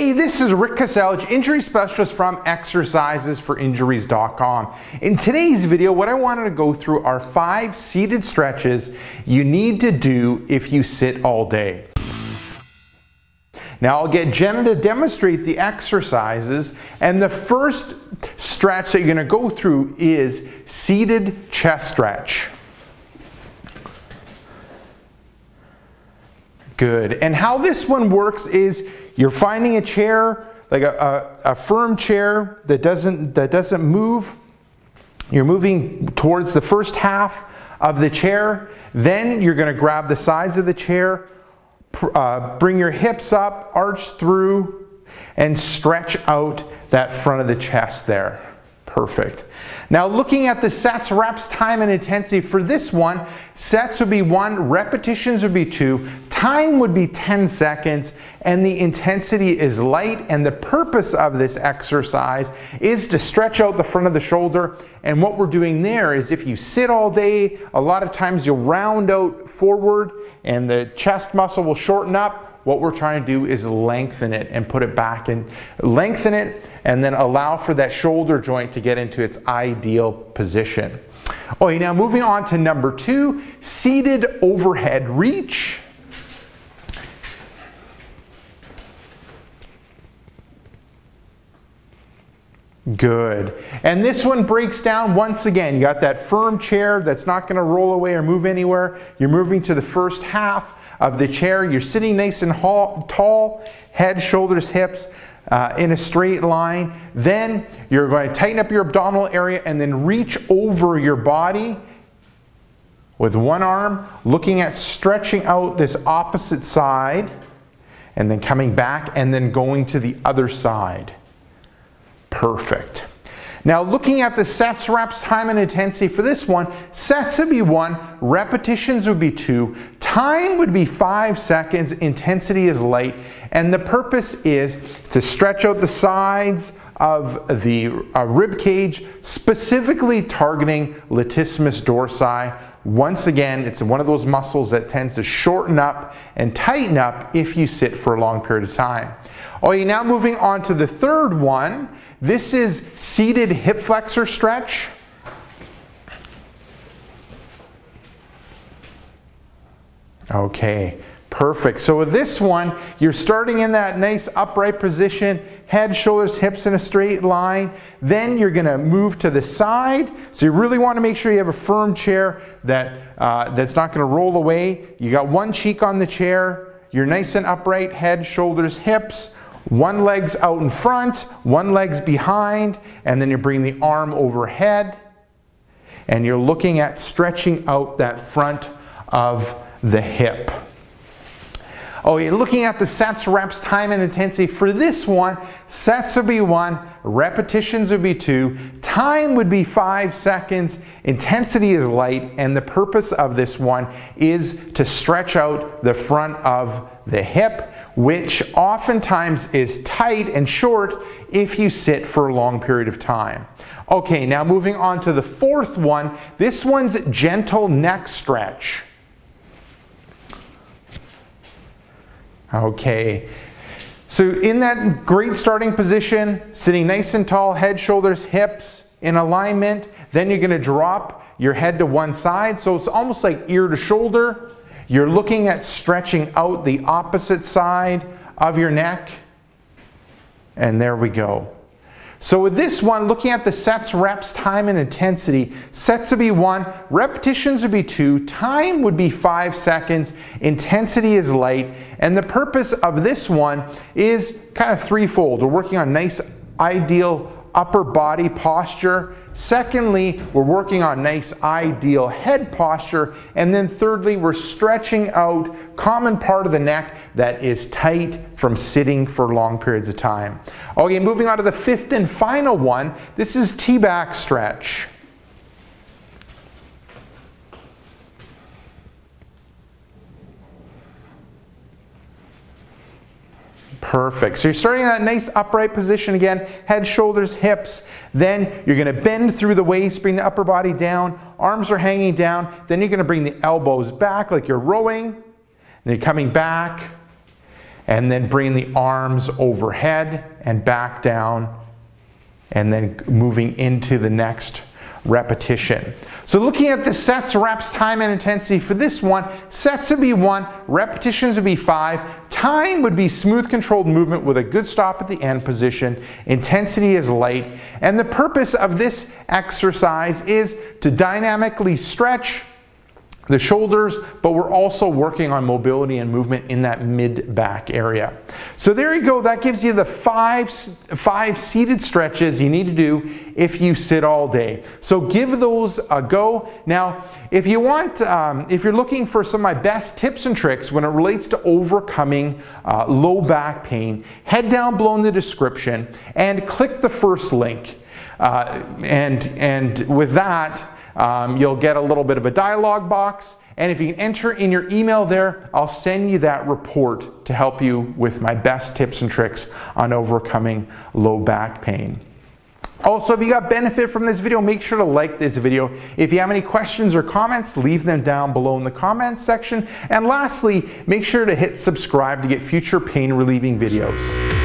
Hey, this is Rick Kaselj, injury specialist from exercisesforinjuries.com. In today's video, what I wanted to go through are 5 seated stretches you need to do if you sit all day. Now I'll get Jenna to demonstrate the exercises, and the first stretch that you're going to go through is seated chest stretch. Good. And how this one works is you're finding a chair, like a firm chair that doesn't move. You're moving towards the first half of the chair. Then you're going to grab the sides of the chair, bring your hips up, arch through, and stretch out that front of the chest there. Perfect. Now looking at the sets, reps, time, and intensity for this one, sets would be 1, repetitions would be 2, time would be 10 seconds, and the intensity is light. And the purpose of this exercise is to stretch out the front of the shoulder. And what we're doing there is, if you sit all day, a lot of times you'll round out forward and the chest muscle will shorten up. What we're trying to do is lengthen it and put it back, and lengthen it and then allow for that shoulder joint to get into its ideal position. Okay, now moving on to number 2, seated overhead reach. Good. And this one breaks down once again. You got that firm chair that's not going to roll away or move anywhere. You're moving to the first half of the chair. You're sitting nice and tall, head, shoulders, hips in a straight line. Then you're going to tighten up your abdominal area and then reach over your body with one arm, looking at stretching out this opposite side, and then coming back and then going to the other side. Perfect. Now looking at the sets, reps, time, and intensity for this one, sets would be 1, repetitions would be 2, time would be 5 seconds, intensity is light, and the purpose is to stretch out the sides of the rib cage, specifically targeting latissimus dorsi. Once again, it's one of those muscles that tends to shorten up and tighten up if you sit for a long period of time. Okay, now moving on to the third one. This is seated hip flexor stretch. Okay, perfect. So with this one, you're starting in that nice upright position, head, shoulders, hips in a straight line. Then you're going to move to the side. So you really want to make sure you have a firm chair that's not going to roll away. You got one cheek on the chair. You're nice and upright, head, shoulders, hips. One leg's out in front, one leg's behind, and then you bring the arm overhead, and you're looking at stretching out that front of the hip. Oh, you're looking at the sets, reps, time, and intensity. For this one, sets would be 1, repetitions would be 2, time would be 5 seconds, intensity is light, and the purpose of this one is to stretch out the front of the hip, which oftentimes is tight and short if you sit for a long period of time. Okay, now moving on to the fourth one. This one's gentle neck stretch. Okay, so in that great starting position, sitting nice and tall, head, shoulders, hips in alignment, then you're going to drop your head to one side, so it's almost like ear to shoulder. You're looking at stretching out the opposite side of your neck, and there we go. So with this one, looking at the sets, reps, time, and intensity, sets would be 1, repetitions would be 2, time would be 5 seconds, intensity is light, and the purpose of this one is kind of threefold. We're working on nice, ideal upper body posture. Secondly, we're working on nice, ideal head posture. And then thirdly, we're stretching out common part of the neck that is tight from sitting for long periods of time. Okay, moving on to the 5th and final one. This is T-back stretch. Perfect. So you're starting in that nice upright position again, head, shoulders, hips. Then you're going to bend through the waist, bring the upper body down, arms are hanging down. Then you're going to bring the elbows back like you're rowing. Then you're coming back. and then bring the arms overhead and back down, and then moving into the next repetition. So looking at the sets, reps, time, and intensity for this one, sets would be 1, repetitions would be 5, time would be smooth controlled movement with a good stop at the end position, intensity is light, and the purpose of this exercise is to dynamically stretch the shoulders, but we're also working on mobility and movement in that mid-back area. So there you go, that gives you the five seated stretches you need to do if you sit all day. So give those a go. Now, if you want, if you're looking for some of my best tips and tricks when it relates to overcoming low back pain, head down below in the description and click the first link. And with that, you'll get a little bit of a dialog box, and if you can enter in your email there, I'll send you that report to help you with my best tips and tricks on overcoming low back pain. Also, if you got benefit from this video, make sure to like this video. If you have any questions or comments, leave them down below in the comments section. And lastly, make sure to hit subscribe to get future pain relieving videos.